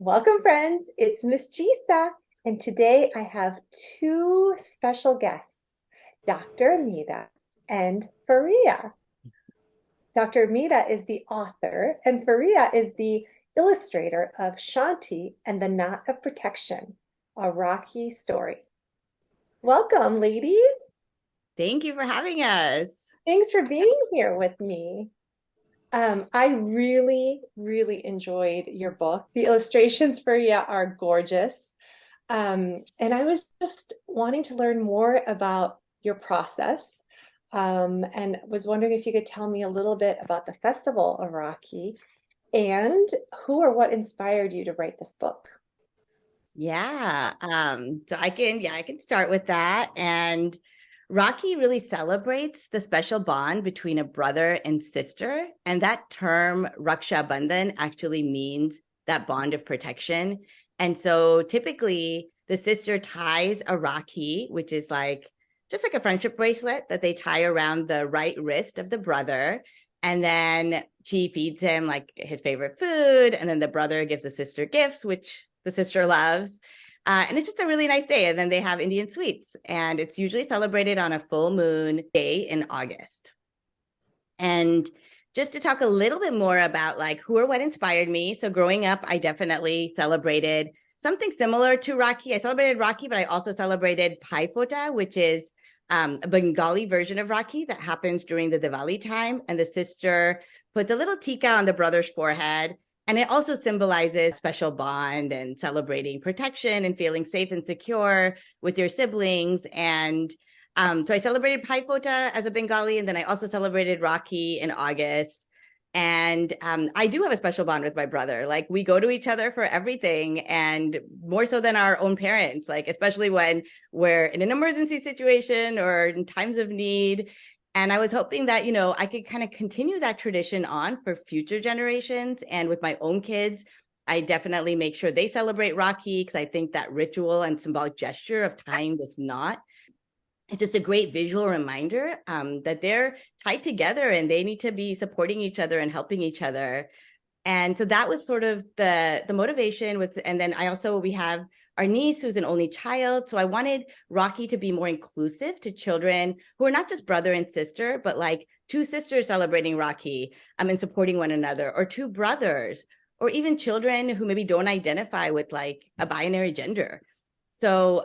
Welcome, friends. It's Miss Gisa, and today I have two special guests, Dr. Amita and Faariha. Dr. Amita is the author, and Faariha is the illustrator of Shanti and the Knot of Protection, a Rakhi story. Welcome, ladies. Thank you for having us. Thanks for being here with me. I really enjoyed your book. The illustrations for you are gorgeous. And I was just wanting to learn more about your process, and was wondering if you could tell me a little bit about the Festival of Rocky and who or what inspired you to write this book. Yeah. So I can start with that. And Rocky really celebrates the special bond between a brother and sister. And that term, Raksha Bandhan, actually means that bond of protection. And so typically the sister ties a Rakhi, which is like just like a friendship bracelet that they tie around the right wrist of the brother. And then she feeds him like his favorite food. And then the brother gives the sister gifts, which the sister loves. And it's just a really nice day. And then they have Indian sweets, and it's usually celebrated on a full moon day in August. And just to talk a little bit more about like who or what inspired me. So growing up, I definitely celebrated something similar to Rakhi. I celebrated Rakhi, but I also celebrated Pai Phota, which is a Bengali version of Rakhi that happens during the Diwali time. And the sister puts a little tika on the brother's forehead. And it also symbolizes special bond and celebrating protection and feeling safe and secure with your siblings. And so I celebrated Pai Phota as a Bengali, and then I also celebrated Rakhi in August. And I do have a special bond with my brother. Like we go to each other for everything, and more so than our own parents, like especially when we're in an emergency situation or in times of need. And I was hoping that, I could kind of continue that tradition on for future generations. And with my own kids, I definitely make sure they celebrate Rakhi because I think that ritual and symbolic gesture of tying this knot, it's just a great visual reminder that they're tied together and they need to be supporting each other and helping each other. And so that was sort of the motivation with, and then we have our niece who's an only child. So I wanted Rocky to be more inclusive to children who are not just brother and sister, but like two sisters celebrating Rocky and supporting one another, or two brothers, or even children who maybe don't identify with like a binary gender. So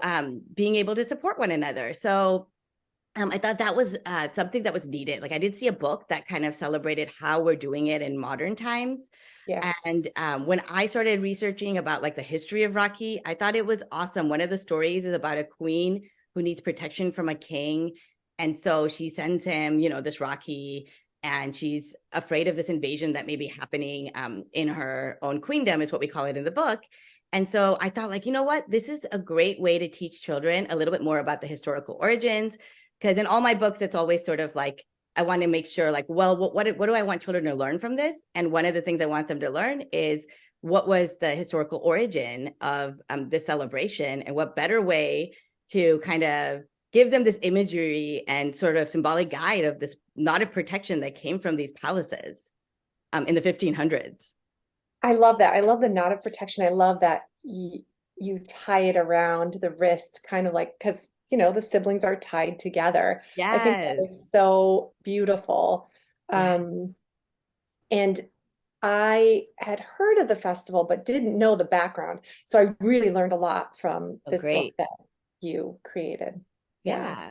being able to support one another. So I thought that was something that was needed. Like I did see a book that kind of celebrated how we're doing it in modern times. Yes. And when I started researching about like the history of Rocky, I thought it was awesome. One of the stories is about a queen who needs protection from a king. And so she sends him, this Rocky, and she's afraid of this invasion that may be happening in her own queendom, is what we call it in the book. And so I thought, like, you know what? This is a great way to teach children a little bit more about the historical origins. Because in all my books, it's always sort of like, I want to make sure, like, well, what do I want children to learn from this? And one of the things I want them to learn is what was the historical origin of this celebration, and what better way to kind of give them this imagery and sort of symbolic guide of this knot of protection that came from these palaces in the 1500s. I love that. I love the knot of protection. I love that you tie it around the wrist, kind of like, because the siblings are tied together. I think that Yes. is so beautiful. Yeah. Um, and I had heard of the festival, but didn't know the background. So I really learned a lot from Oh, this book great. that you created. Yeah. Yeah.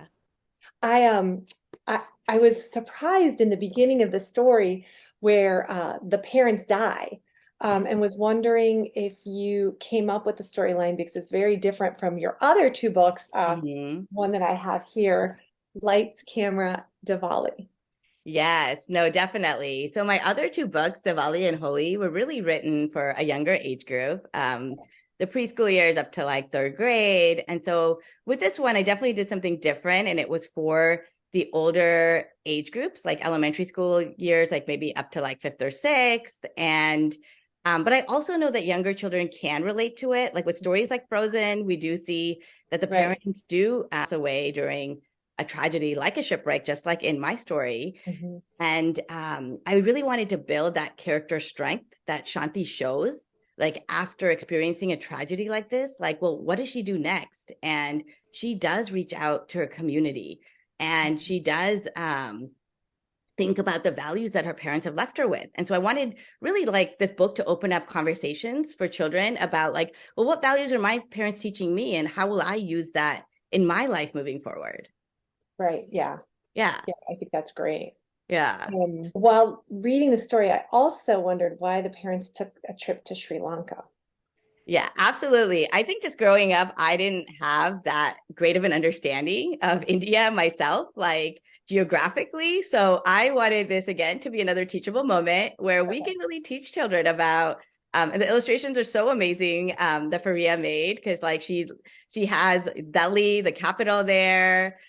I um I was surprised in the beginning of the story where the parents die, and was wondering if you came up with the storyline because it's very different from your other two books. Mhm. One that I have here, Lights, Camera, Diwali. Yes, no, definitely. So my other two books, Diwali and Holi, were really written for a younger age group, the preschool years up to like third grade. And so with this one, I definitely did something different, and it was for the older age groups, like elementary school years, like maybe up to like fifth or sixth. And but I also know that younger children can relate to it. Like with stories like Frozen, we do see that the Right. parents do pass away during a tragedy like a shipwreck, just like in my story. Mhm. And I really wanted to build that character strength that Shanti shows. like after experiencing a tragedy like this, like, well, what does she do next? And she does reach out to her community, and she does think about the values that her parents have left her with. And so I wanted really like this book to open up conversations for children about like, well, what values are my parents teaching me, and how will I use that in my life moving forward? Right. Yeah. Yeah. Yeah. I think that's great. Yeah. While reading the story, I also wondered why the parents took a trip to Sri Lanka. Yeah, absolutely. I think just growing up, I didn't have that great of an understanding of India myself, like geographically. So I wanted this again to be another teachable moment where we can really teach children about. And the illustrations are so amazing that Faariha made, because like she has Delhi, the capital there.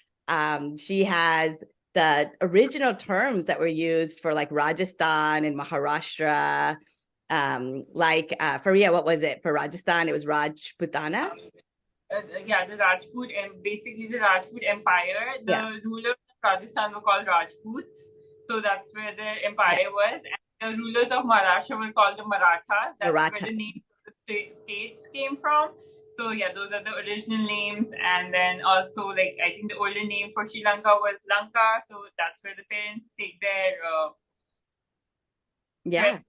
She has the original terms that were used for like Rajasthan and Maharashtra. Faria, what was it for Rajasthan? It was Rajputana. Yeah, the Rajput and basically the Rajput Empire. The rulers of Rajasthan were called Rajputs, so that's where the empire was. And the rulers of Maharashtra were called the Marathas. That's where the names of the states came from. So yeah, those are the original names. And then also, like, I think the older name for Sri Lanka was Lanka. So that's where the parents take their Yeah.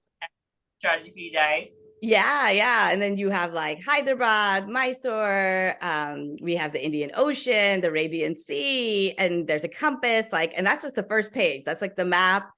tragically died. Yeah. And then you have like Hyderabad, Mysore, we have the Indian Ocean, the Arabian Sea, and there's a compass, like, and that's just the first page. That's like the map.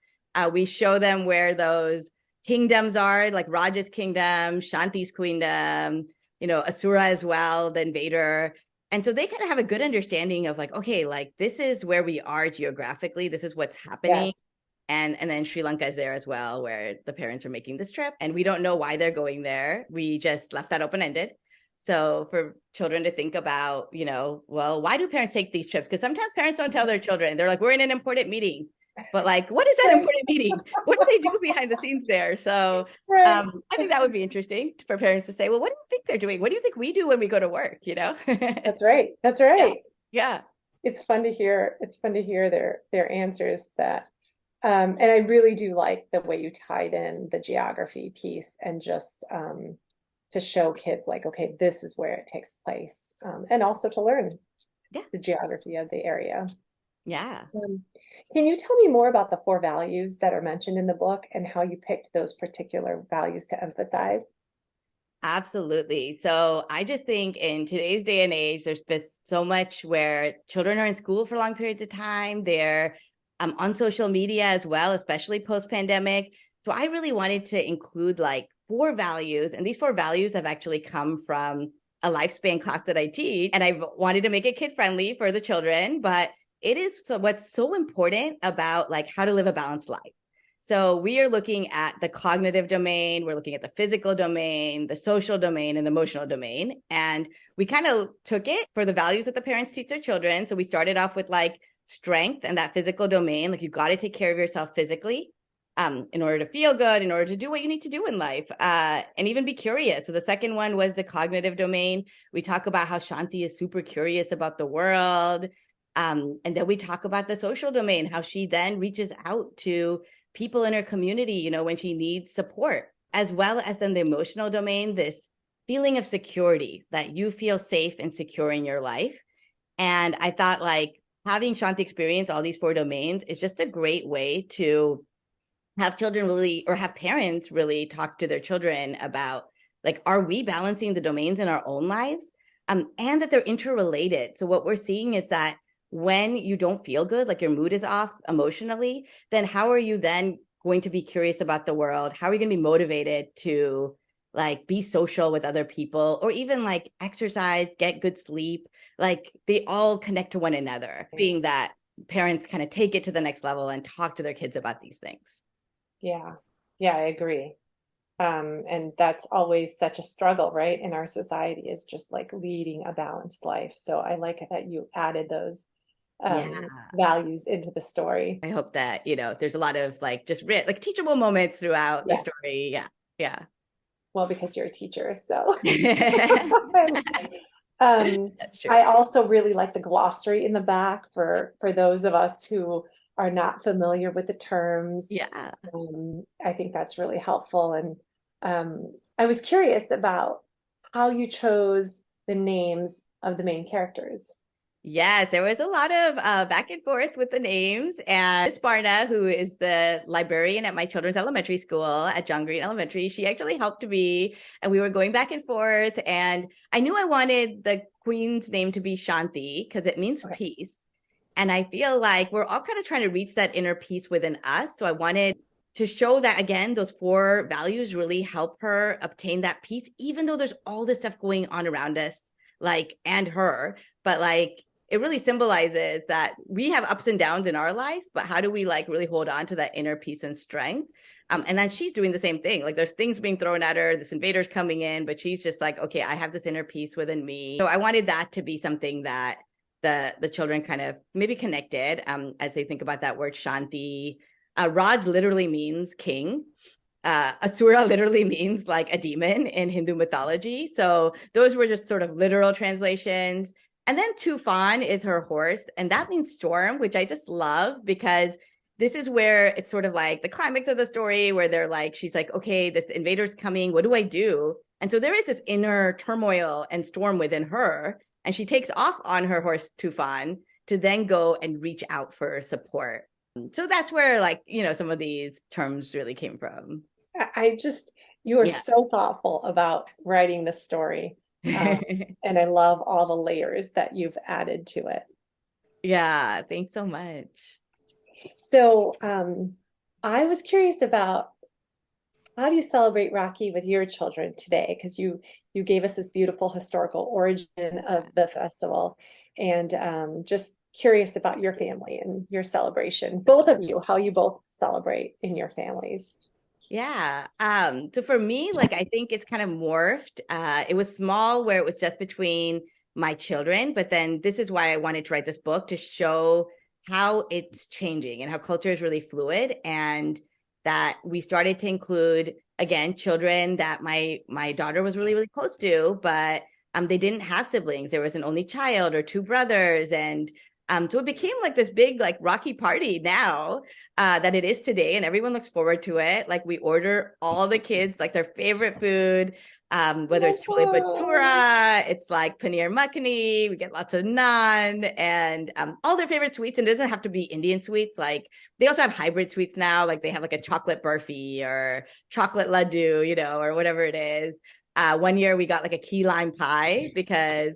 We show them where those kingdoms are, like Raja's kingdom, Shanti's kingdom, Asura as well, the invader. And so they kind of have a good understanding of like, okay, like this is where we are geographically. This is what's happening. Yes. And then Sri Lanka is there as well, where the parents are making this trip. And we don't know why they're going there. We just left that open-ended. So for children to think about, well, why do parents take these trips? Because sometimes parents don't tell their children. They're like, we're in an important meeting. But like, what is that important meeting? What do they do behind the scenes there? So I think that would be interesting for parents to say, well, what do you think they're doing? What do you think we do when we go to work? That's right. That's right. Yeah. It's fun to hear. It's fun to hear their answers that. And I really do like the way you tied in the geography piece and just to show kids like, okay, this is where it takes place, and also to learn the geography of the area. Yeah. Can you tell me more about the 4 values that are mentioned in the book and how you picked those particular values to emphasize? Absolutely. So I just think in today's day and age, there's been so much where children are in school for long periods of time. They're on social media as well, especially post-pandemic. So I really wanted to include like 4 values. And these 4 values have actually come from a lifespan class that I teach. And I've wanted to make it kid-friendly for the children. But it is what's so important about like how to live a balanced life. So we are looking at the cognitive domain, we're looking at the physical domain, the social domain, and the emotional domain. And we kind of took it for the values that the parents teach their children. So we started off with like strength and that physical domain. Like, you've got to take care of yourself physically in order to feel good, in order to do what you need to do in life, and even be curious. So the second one was the cognitive domain. We talk about how Shanti is super curious about the world. And then we talk about the social domain, how she then reaches out to people in her community, when she needs support, as well as then the emotional domain, this feeling of security, that you feel safe and secure in your life. And I thought like having Shanti experience all these 4 domains is just a great way to have children really, or have parents really talk to their children about like, are we balancing the domains in our own lives? And that they're interrelated. So what we're seeing is that when you don't feel good, like your mood is off emotionally, then how are you then going to be curious about the world? How are you going to be motivated to like be social with other people, or even like exercise, get good sleep? Like they all connect to one another, being that parents kind of take it to the next level and talk to their kids about these things. Yeah, I agree. And that's always such a struggle, right? In our society, is just like leading a balanced life. So I like that you added those values into the story. I hope that, there's a lot of like just like teachable moments throughout the story. Yeah. Well, because you're a teacher, so. That's true. I also really like the glossary in the back for those of us who are not familiar with the terms. Yeah. I think that's really helpful. And I was curious about how you chose the names of the main characters. Yes, there was a lot of back and forth with the names. And Miss Barna, who is the librarian at my children's elementary school at John Green Elementary, she actually helped me. And we were going back and forth. And I knew I wanted the queen's name to be Shanti because it means Okay. peace. And I feel like we're all kind of trying to reach that inner peace within us. So I wanted to show that, again, those four values really help her obtain that peace, even though there's all this stuff going on around us, like, and her. But like, it really symbolizes that we have ups and downs in our life, but how do we like really hold on to that inner peace and strength? And then she's doing the same thing. Like there's things being thrown at her, this invader's coming in, but she's just like, okay, I have this inner peace within me. So I wanted that to be something that the children kind of maybe connected as they think about that word Shanti. Raj literally means king. Asura literally means like a demon in Hindu mythology. So those were just sort of literal translations. And then Tufan is her horse, and that means storm, which I just love because this is where it's sort of like the climax of the story where they're like, she's like, okay, this invader's coming. What do I do? And so there is this inner turmoil and storm within her. And she takes off on her horse Tufan to then go and reach out for support. So that's where, like, you know, some of these terms really came from. You are so thoughtful about writing the story. And I love all the layers that you've added to it. Yeah, thanks so much. So I was curious about how do you celebrate Rakhi with your children today? Because you gave us this beautiful historical origin of the festival, and just curious about your family and your celebration, both of you, how you both celebrate in your families. Yeah. So for me, like, I think it's kind of morphed. It was small where it was just between my children, but then this is why I wanted to write this book, to show how it's changing and how culture is really fluid, and that we started to include, again, children that my daughter was really, really close to, but they didn't have siblings. There was an only child or two brothers. And so it became like this big like Rakhi party now that it is today, and everyone looks forward to it. Like we order all the kids like their favorite food, whether it's chole bhatura, it's like paneer makhani. We get lots of naan and all their favorite sweets. And it doesn't have to be Indian sweets. Like they also have hybrid sweets now. Like they have like a chocolate burfi or chocolate laddu, you know, or whatever it is. One year we got like a key lime pie because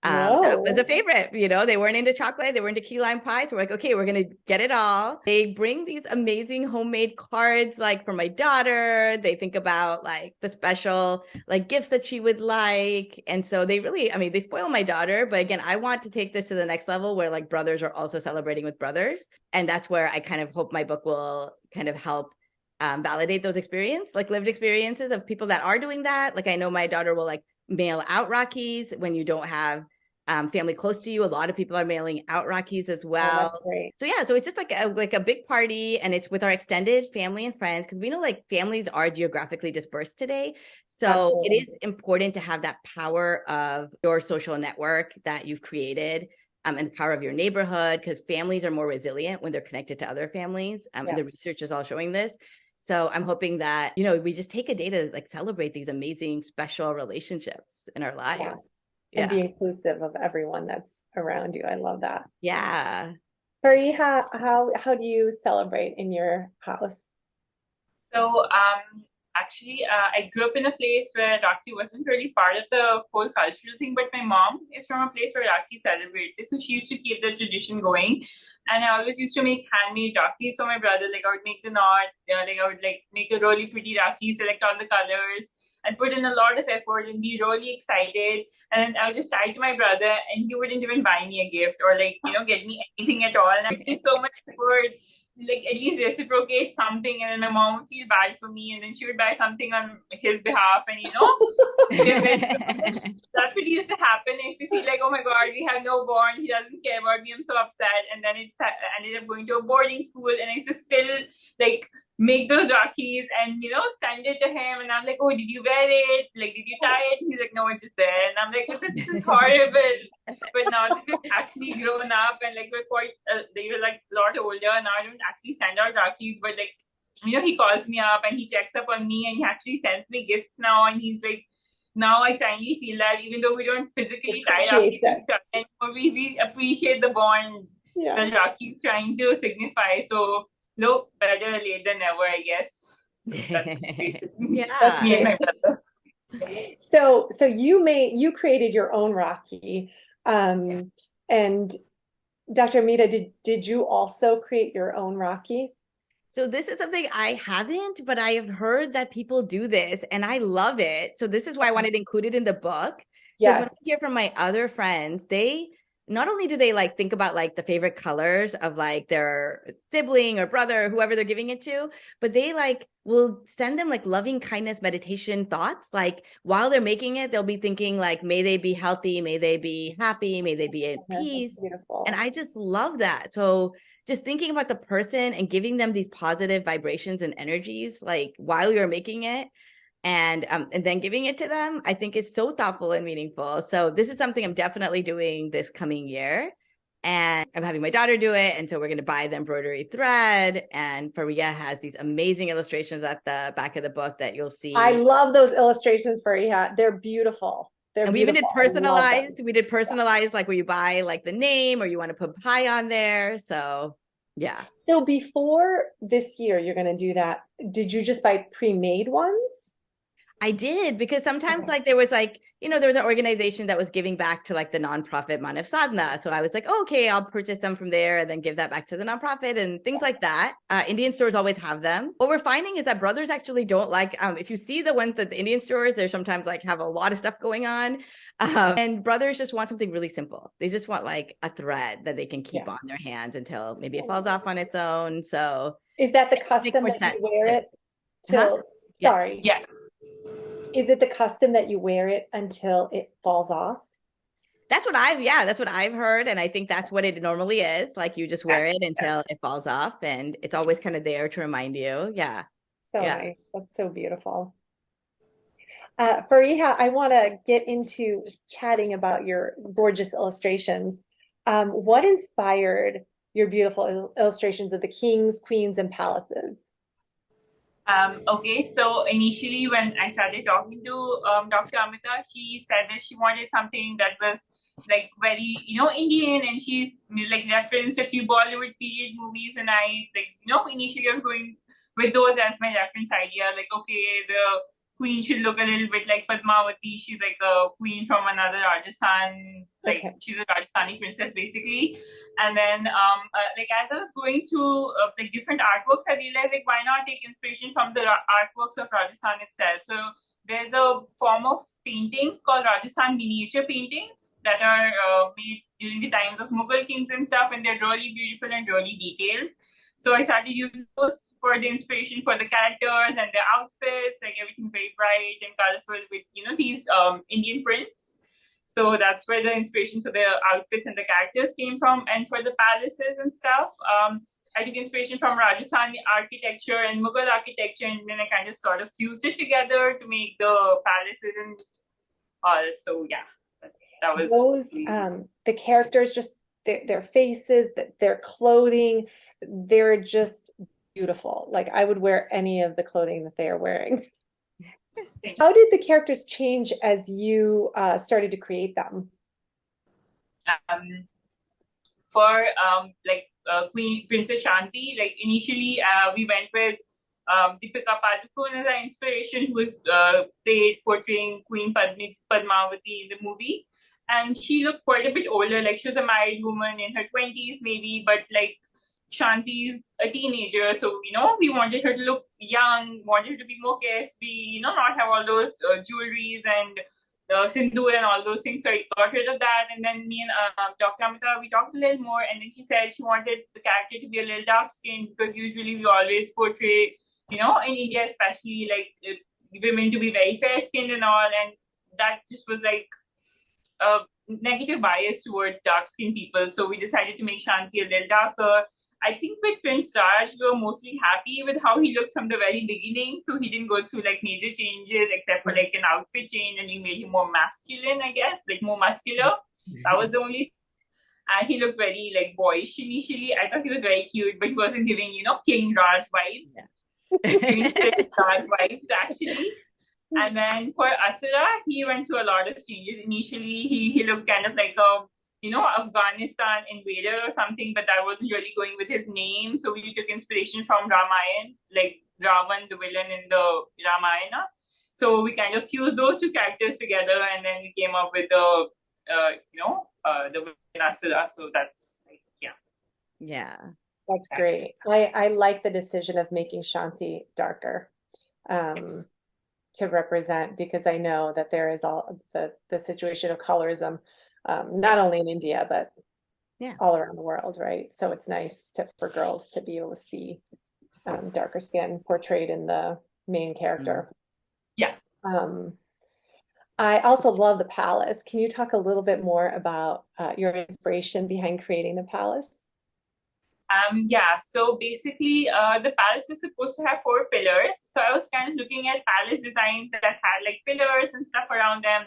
that was a favorite. You know, they weren't into chocolate, they were into key lime pie. So we're like, okay, we're gonna get it all. They bring these amazing homemade cards, like for my daughter. They think about like the special like gifts that she would like. And so they really, I mean, they spoil my daughter. But again, I want to take this to the next level where like brothers are also celebrating with brothers. And that's where I kind of hope my book will kind of help validate those experiences, like lived experiences of people that are doing that. Like I know my daughter will like mail out Rakhis when you don't have family close to you. A lot of people are mailing out Rakhis as well. Oh, great. So yeah, so it's just like a big party, and it's with our extended family and friends, because we know like families are geographically dispersed today. So Absolutely. It is important to have that power of your social network that you've created. And the power of your neighborhood, because families are more resilient when they're connected to other families. And the research is all showing this. So I'm hoping that, you know, we just take a day to like celebrate these amazing, special relationships in our lives. Yeah. And be inclusive of everyone that's around you. I love that. Yeah. Faariha, how do you celebrate in your house? So actually, I grew up in a place where Rakhi wasn't really part of the whole cultural thing, but my mom is from a place where Rakhi celebrated. So she used to keep the tradition going. And I always used to make handmade Rakhis for my brother. Like I would make the knot, like I would like make a really pretty Rakhi, select all the colors, and put in a lot of effort and be really excited. And I would just tie to my brother, and he wouldn't even buy me a gift or like, you know, get me anything at all. And I did so much effort, like at least reciprocate something, and then my mom would feel bad for me, and then she would buy something on his behalf, and you know, that's what used to happen. I used to feel like, oh my god, we have no bond, he doesn't care about me, I'm so upset. And then it ended up going to a boarding school, and I used to still like make those Rakhis and, you know, send it to him. And I'm like, oh, did you wear it? Like, did you tie it? And he's like, no, it's just there. And I'm like, this is horrible. But now that we've actually grown up and like we're quite, they were like a lot older, now I don't actually send out Rakhis, but like he calls me up and he checks up on me and he actually sends me gifts now. And he's like, now I finally feel that even though we don't physically tie Rakhi to each other anymore, we appreciate the bond that Rakhi is trying to signify. So, no, better late than never, I guess. So that's basically that's me and my brother. So you created your own Rakhi, and Dr. Amita, did you also create your own Rakhi? So this is something I haven't, but I have heard that people do this and I love it. So this is why I wanted to include it in the book. Because when I hear from my other friends, they not only do they like think about like the favorite colors of like their sibling or brother or whoever they're giving it to, but they like will send them like loving kindness meditation thoughts. Like while they're making it, they'll be thinking like, may they be healthy, may they be happy, may they be at peace. Beautiful. And I just love that. So just thinking about the person and giving them these positive vibrations and energies, like while you're making it, and then giving it to them, I think it's so thoughtful and meaningful. So this is something I'm definitely doing this coming year, and I'm having my daughter do it. And so we're going to buy the embroidery thread. And Faariha has these amazing illustrations at the back of the book that you'll see. I love those illustrations, Faariha. They're beautiful. And we even did personalized. We did personalized, like where you buy like the name or you want to put pie on there. So yeah. So before this year, you're going to do that. Did you just buy pre-made ones? I did, because sometimes like there was like, there was an organization that was giving back to like the nonprofit Manav Sadhana. So I was like, oh, okay, I'll purchase some from there and then give that back to the nonprofit and things like that. Indian stores always have them. What we're finding is that brothers actually don't like, if you see the ones that the Indian stores, they're sometimes like have a lot of stuff going on. And brothers just want something really simple. They just want like a thread that they can keep on their hands until maybe it falls off on its own. So is that the custom that you wear it till? Sorry. Yeah. Is it the custom that you wear it until it falls off? That's what I've heard. And I think that's what it normally is. Like you just wear it until it falls off, and it's always kind of there to remind you. Yeah. So nice. That's so beautiful. Faariha, I want to get into chatting about your gorgeous illustrations. What inspired your beautiful illustrations of the kings, queens, and palaces? Okay, so initially when I started talking to Dr. Amita, she said that she wanted something that was like very, Indian, and she's like referenced a few Bollywood period movies, and I like, initially I was going with those as my reference idea, like, okay, the queen should look a little bit like Padmavati. She's like a queen from another Rajasthan, like she's a Rajasthani princess basically. And then like as I was going through like different artworks, I realized like why not take inspiration from the artworks of Rajasthan itself. So there's a form of paintings called Rajasthan miniature paintings that are made during the times of Mughal kings and stuff, and they're really beautiful and really detailed. So I started using those for the inspiration for the characters and the outfits, like everything very bright and colorful with, these Indian prints. So that's where the inspiration for the outfits and the characters came from. And for the palaces and stuff, I took inspiration from Rajasthani architecture and Mughal architecture, and then I kind of sort of fused it together to make the palaces and all. So yeah, that was those the characters, just their faces, their clothing. They're just beautiful. Like I would wear any of the clothing that they are wearing. How did the characters change as you started to create them? For Queen Princess Shanti, like initially we went with Deepika Padukone as our inspiration, who was portraying Queen Padmavati in the movie, and she looked quite a bit older. Like she was a married woman in her 20s maybe, but like Shanti's a teenager, so we wanted her to look young, wanted her to be more carefree, not have all those jewelries and sindoor and all those things. So I got rid of that, and then me and Dr. Amita, we talked a little more, and then she said she wanted the character to be a little dark skinned, because usually we always portray, in India especially, like women to be very fair skinned and all, and that just was like a negative bias towards dark skinned people. So we decided to make Shanti a little darker. I think with Prince Raj, we were mostly happy with how he looked from the very beginning. So he didn't go through like major changes except for like an outfit change, and we made him more masculine, I guess, like more muscular. That was the only. And he looked very like boyish initially. I thought he was very cute, but he wasn't giving, King Raj vibes. giving dark vibes actually. And then for Asura, he went through a lot of changes. Initially, he looked kind of like a Afghanistan invader or something, but that wasn't really going with his name. So we took inspiration from Ramayana, like Ravan, the villain in the Ramayana. So we kind of fused those two characters together, and then we came up with the villain Asura. So that's Yeah. That's great. I like the decision of making Shanti darker to represent, because I know that there is all the situation of colorism, not only in India, but all around the world, right? So it's nice for girls to be able to see darker skin portrayed in the main character. Yeah. I also love the palace. Can you talk a little bit more about your inspiration behind creating the palace? So basically, the palace was supposed to have 4 pillars. So I was kind of looking at palace designs that had like pillars and stuff around them,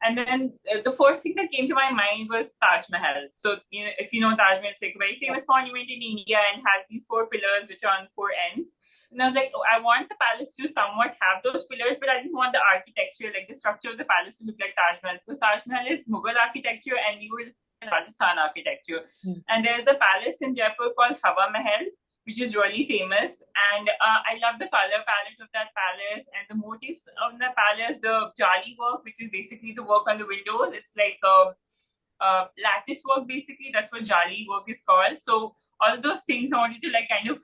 and then the first thing that came to my mind was Taj Mahal. So if you know Taj Mahal, it's like a very famous monument in India and has these 4 pillars which are on 4 ends. And I was like, oh, I want the palace to somewhat have those pillars, but I didn't want the architecture, like the structure of the palace, to look like Taj Mahal, because Taj Mahal is Mughal architecture and we were Rajasthan architecture. And there's a palace in Jaipur called Hawa Mahal, which is really famous. And I love the color palette of that palace and the motifs of the palace, the jali work, which is basically the work on the windows. It's like lattice work, basically. That's what jali work is called. So all of those things I wanted to kind of,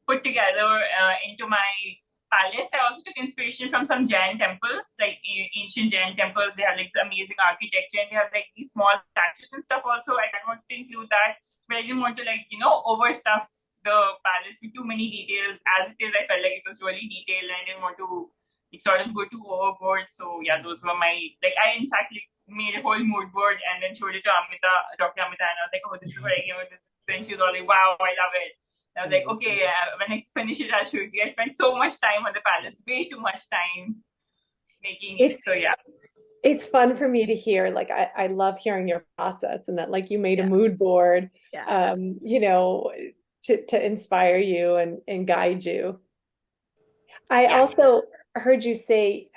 put together into my palace. I also took inspiration from some Jain temples, like ancient Jain temples. They have like amazing architecture, and they have like these small statues and stuff also. I kind of wanted to include that, but I didn't want to overstuff the palace with too many details. As it is, I felt like it was really detailed, and I didn't want to sort of go too overboard. So yeah, those were my I in fact made a whole mood board and then showed it to Dr. Amita, and I was like, oh, this is what I came with this. And she was all like, wow, I love it. I was like, okay, when I finish it, I'll show it to you. I spent so much time on the palace, way too much time making it. So yeah. It's fun for me to hear. Like I love hearing your process, and that you made a mood board, to inspire you and guide you. I also heard you say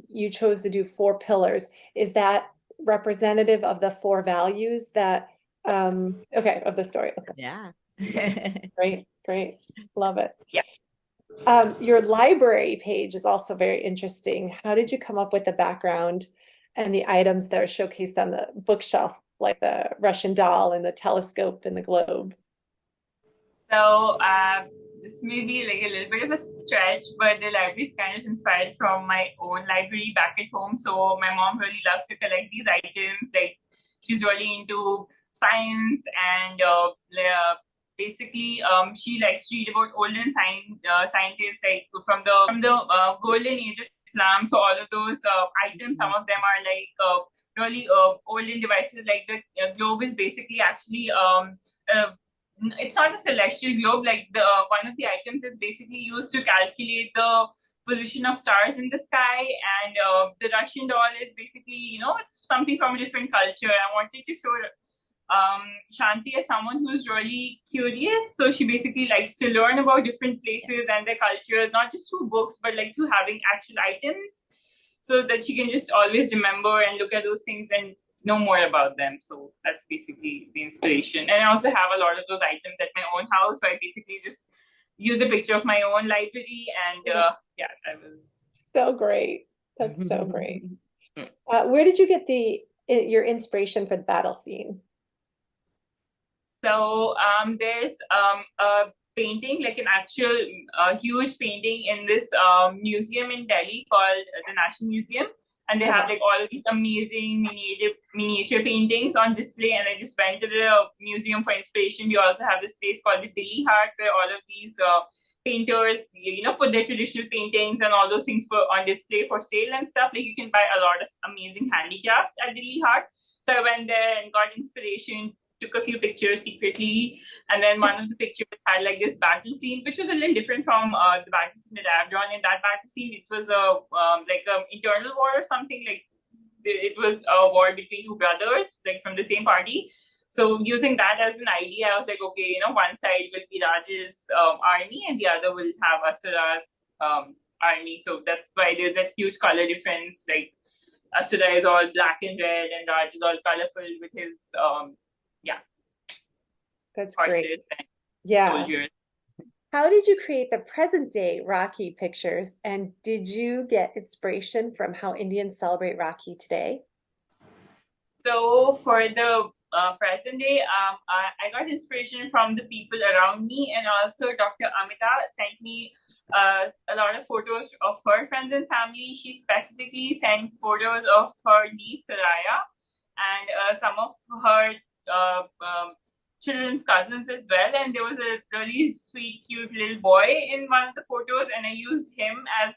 you chose to do 4 pillars. Is that representative of the 4 values that of the story? Okay. Yeah. Great. Love it. Yeah. Your library page is also very interesting. How did you come up with the background and the items that are showcased on the bookshelf, like the Russian doll and the telescope and the globe? So this may be like a little bit of a stretch, but the library is kind of inspired from my own library back at home. So my mom really loves to collect these items. Like she's really into science, and basically she likes to read about olden scientists, like from the golden age of Islam. So all of those items, some of them are like really olden devices. Like the globe is basically actually it's not a celestial globe. Like the one of the items is basically used to calculate the position of stars in the sky, and the Russian doll is basically it's something from a different culture. I wanted to show Shanti as someone who's really curious. So she basically likes to learn about different places and their culture, not just through books, but like through having actual items, so that she can just always remember and look at those things and know more about them. So that's basically the inspiration. And I also have a lot of those items at my own house. So I basically just use a picture of my own library, and that was so great. That's so great. Where did you get your inspiration for the battle scene? So there's a painting, like an actual huge painting in this museum in Delhi called the National Museum. And they have like all of these amazing miniature paintings on display. And I just went to the museum for inspiration. You also have this place called the Delhi Heart, where all of these painters, put their traditional paintings and all those things on display for sale and stuff. Like you can buy a lot of amazing handicrafts at Delhi Heart. So I went there and got inspiration, took a few pictures secretly, and then one of the pictures had like this battle scene, which was a little different from the battle scene that I've drawn. In that battle scene, it was like an internal war or something. Like it was a war between 2 brothers, like from the same party. So using that as an idea, I was like, okay, one side will be Raj's army and the other will have Asura's army. So that's why there's a huge color difference. Like Asura is all black and red and Raj is all colorful with his That's horses great. and Yeah. soldiers. How did you create the present day Rakhi pictures? And did you get inspiration from how Indians celebrate Rakhi today? So for the present day, I got inspiration from the people around me, and also Dr. Amita sent me a lot of photos of her friends and family. She specifically sent photos of her niece Saraya and some of her children's cousins as well. And there was a really sweet, cute little boy in one of the photos, and I used him as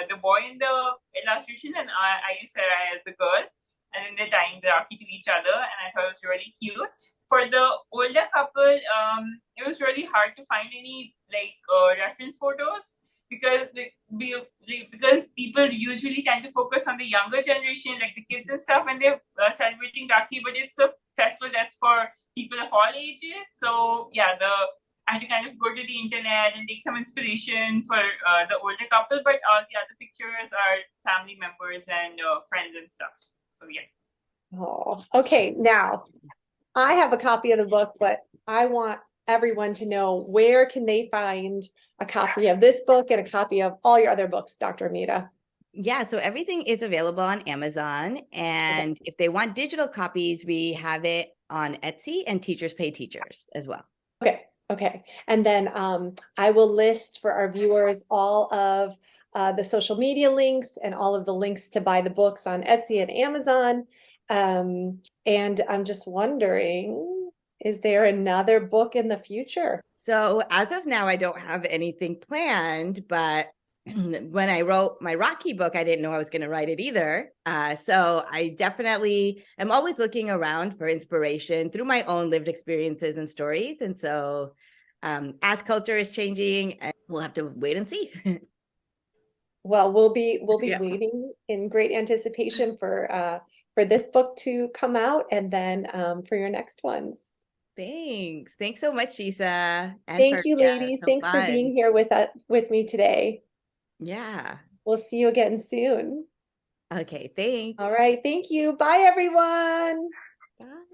the boy in the illustration, and I used Saraya as the girl. And then they're tying the Rakhi to each other, and I thought it was really cute. For the older couple, it was really hard to find any reference photos because because people usually tend to focus on the younger generation, like the kids and stuff, when they're celebrating Rakhi. But it's a festival that's for people of all ages. So yeah, I had to kind of go to the internet and take some inspiration for the older couple, but all the other pictures are family members and friends and stuff. So yeah. Oh, okay. Now I have a copy of the book, but I want everyone to know, where can they find a copy of this book and a copy of all your other books, Dr. Amita? Yeah, so everything is available on Amazon. And if they want digital copies, we have it on Etsy and Teachers Pay Teachers as well. Okay. And then I will list for our viewers all of the social media links and all of the links to buy the books on Etsy and Amazon. And I'm just wondering, is there another book in the future? So as of now, I don't have anything planned, but when I wrote my Rakhi book, I didn't know I was going to write it either. So I definitely am always looking around for inspiration through my own lived experiences and stories. And so as culture is changing, we'll have to wait and see. Well, we'll be waiting in great anticipation for this book to come out, and then for your next ones. Thanks so much, Shisa. Thank you, ladies. So Thanks for being here with me today. Yeah. We'll see you again soon. Okay, thanks. All right. Thank you. Bye, everyone. Bye.